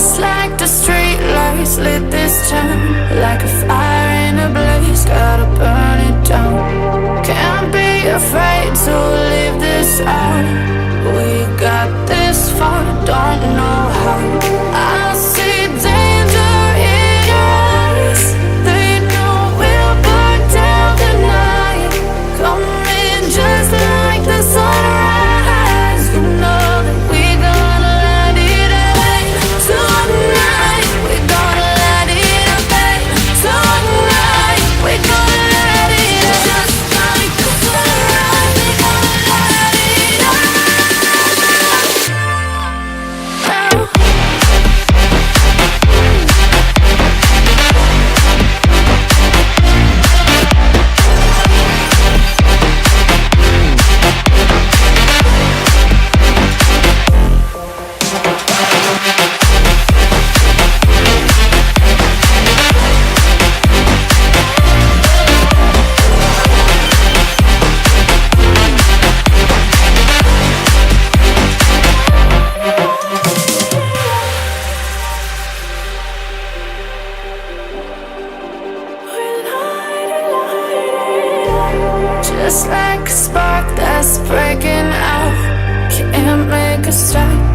Just like the street lights lit this town, like a fire in a blaze, gotta burn it down. Can't be afraid to leave this out. We got this far, don't know how. I see danger in your eyes. They know we'll burn down the night. Coming just like the sunrise. You know that we gonna let it rain. Tonight we gonna let it rain. Tonight we gonna let it rain. Just like the sunrise, we gonna let it rain. Just like a spark that's breaking out, can't make a stop.